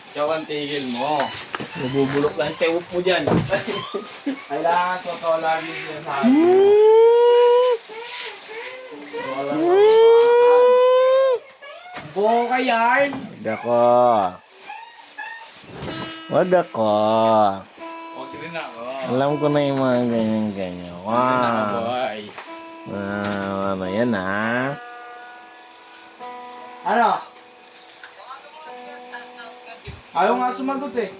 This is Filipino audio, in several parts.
Ikaw ang tigil mo. Nabubulok lang yung tewok mo dyan. Kailangan totoo lagi siya sa akin. Walang buo ka yan. Wag ako. Wag ako. Okay rin ako. Alam ko na yung mga ganyan-ganyan. Wow. Boy. Ano yan ha? Ano? Ayaw nga sumagot eh.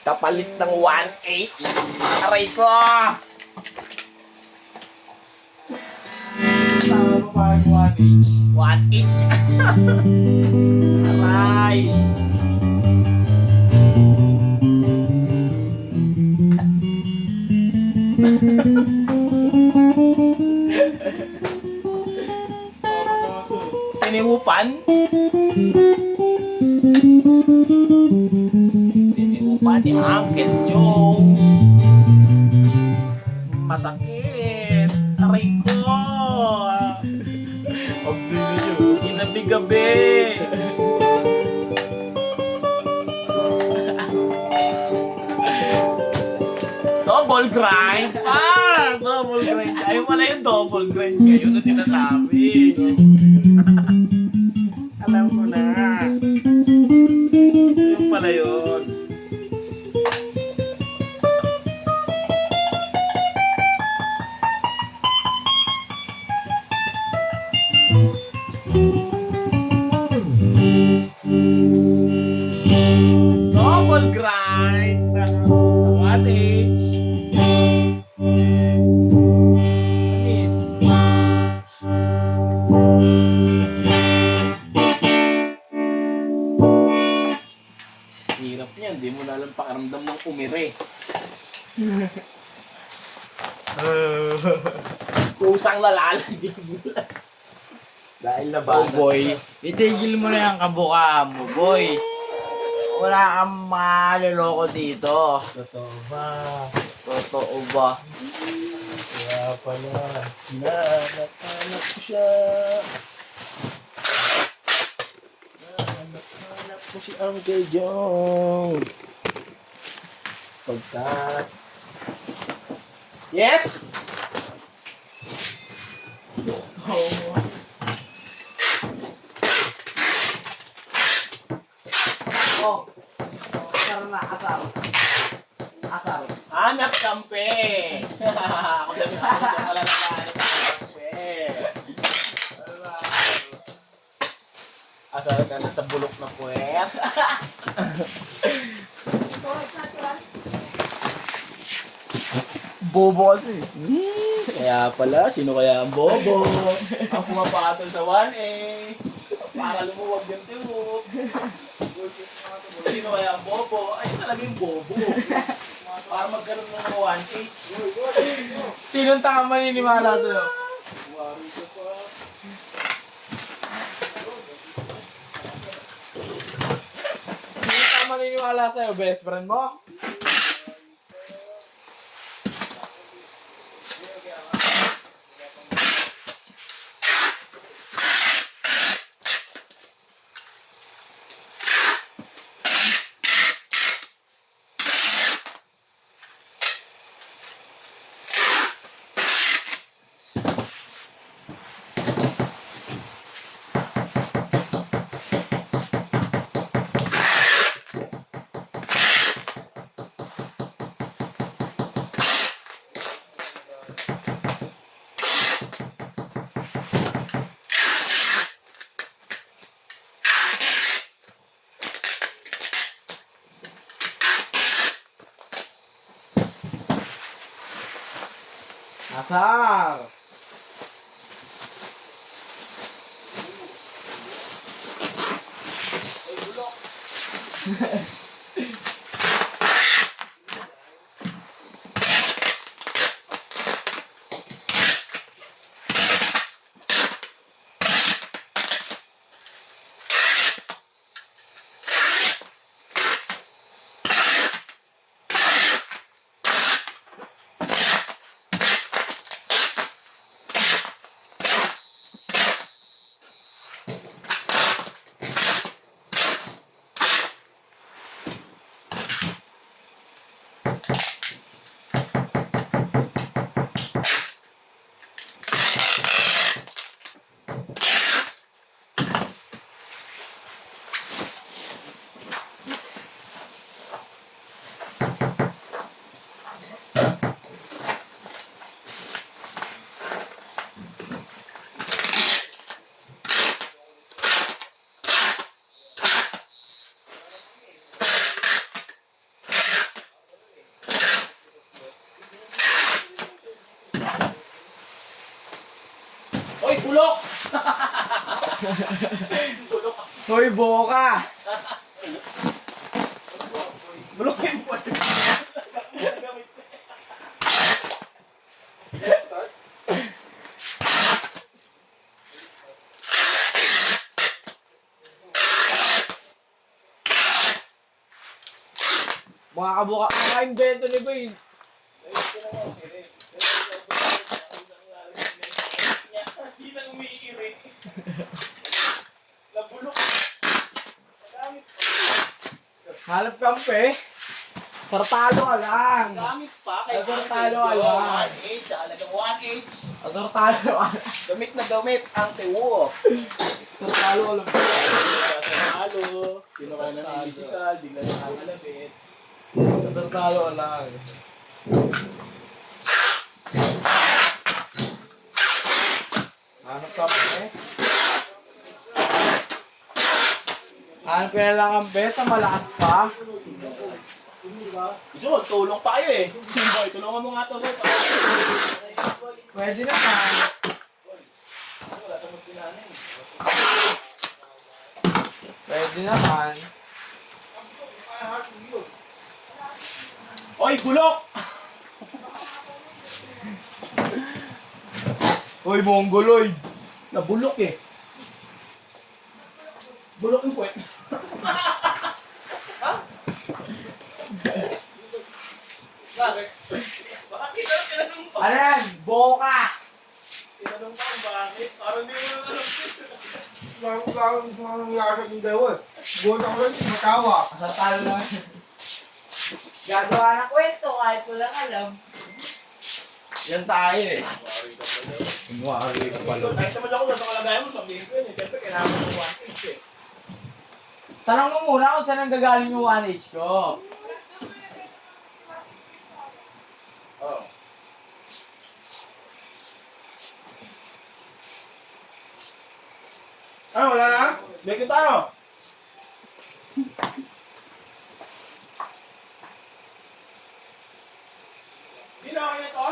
Kapalit ng 1H. Aray ko! Tama pa pa yung 1H. 1H. Aray! Tiniupan? Tiniupan ni Uncle Joe. Masakit. Aray ko. Ginabi-gabi. Double grind? Double grind. Ayaw pala yung double grind ngayon na sinasabi. Alam ko na. Ayun pala yun. Double grind. 1H. Anis. Hirap niyan, di mo na alam pakaramdam ng umire. Kusang nalalagyan mo lang. Dahil na ba? Oh boy, itigil mo na yung kabuka mo, boy. Wala kang maliloko dito. Totoo ba? Totoo ba? Kaya pala, hanap ko siya. Hanap ko si Uncle Jong. Pagkat... Yes! Oh, asar na, asar. Asar. Hanap kampe! Ako na pala nakahanap ng kampe. Asal ka na sa bulok na puwet. Bobo kasi. Kaya pala, sino kaya ang bobo? Ang pumapatol sa 1A. Para lumuwag yung tiwog. Sino kaya ang bobo? Ay, talaga yung bobo. Para magkaroon ng mga 1H. Sinong tanga maniniwala sa'yo? Wari ka pa. Sinong tanga maniniwala sa'yo? Best friend mo? Asar! Hoy, boka! Bulukin mo. Mga kabuka, maka-invento ni Boy. Hindi na umiiri. Nabulok. Magamit. Halap kampe. Sartalo ka lang. Gamit pa. Kaya Sartalo ka lang. 1H. Alagang 1H. Sartalo ka lang. Gamit na gamit ang tewo. Sartalo ka lang. Halo. Sino ka na ng physical. Bigla na kakalabit. Sartalo ka lang. Hanap kampe. Hanap ka na lang kampe sa malakas pa. Gusto mo, tulong pa kayo eh. Boy, tulungan mo nga to, boy. Pwede naman. Wala sa mga sinanin. Pwede naman. Oy, bulok! Hoy, mongoloid. Nabulok eh. Bulok yung puwet. Bakit? Bakit tinanong pa? Ano yan? Boka! Tinanong pa kung bakit? Parang hindi mo na alam. Bago mga nangyari ng dawa. Buwan ako lang, matawa. Sartalo lang. Gagawa ng kwento kahit walang alam. Yan tayo eh. Kunwari ka pala. Kahit naman ako sa kalagayan mo, sabihin ko yun eh. Siyempre, kailangan mo ng 1H eh. Tanong mo muna kung saan ang gagaling yung 1H ko. Oo. Ano, wala na? Bigyan tayo. Hindi na okay na to?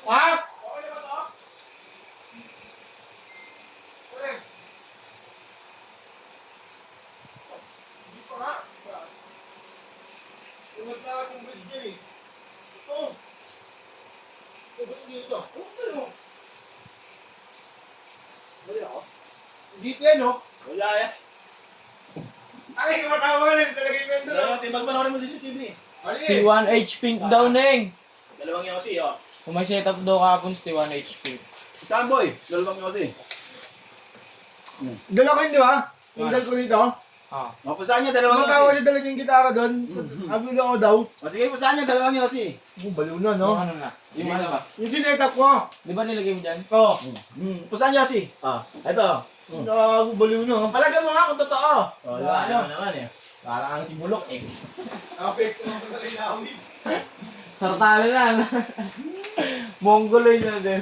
Ha? Okay na ba to? Hindi pa nga. Tunod na akong bridge dyan eh. Ito. Ito ba dito? Ano? Mali ako? Dito yan, no? Wala eh. Ay, matawa rin. Talagay ko yun doon. Dalawa, timbag mo na rin mo CCTV eh. Mali. T1H pink daw, Neng. Dalawang yosi oh. Kung may setup daw kapon, T1H pink. Tamboy, dalawang yosi. Dala ko yun, di ba? Yung dal ko rito. Ah. Mapusahan niya dalawang Matawa yosi. niya talaga yung gitara doon. Sabi ko daw. O sige, pusahan niya dalawang yosi. Baliw na, no? Ano na? Yung ano ba? Yung sinetap ko. Di ba nilagay mo dyan? Oo. Pusahan niya yosi. Ah, ito. Baliw na. Palagan mo nga kung totoo. Oh, Ano? naman eh. Parang ang si Bulok eh. Apek ko naman na rin awit. Sartalo na. Mongoloid na din.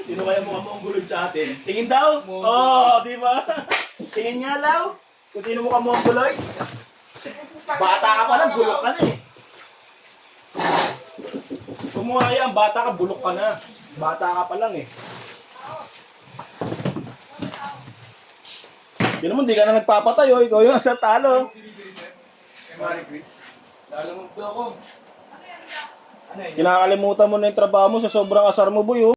Sino kaya mukha mo ang gulod sa atin? Tingin daw? Oo, Mongoloid. di ba? Tingin nga daw. Kung sino mukha mo ang guloy. Bata ka pa lang, bulok ka na eh. Kung mukha yan, bata ka, bulok ka na. Bata ka pa lang eh. Di naman, di ka na nagpapatay oh. Ikaw yung sa talo. Mari Chris. Lalamog daw ko. Ano yun? Kinakalimutan mo na yung trabaho mo sa sobrang asar mo, boy oh.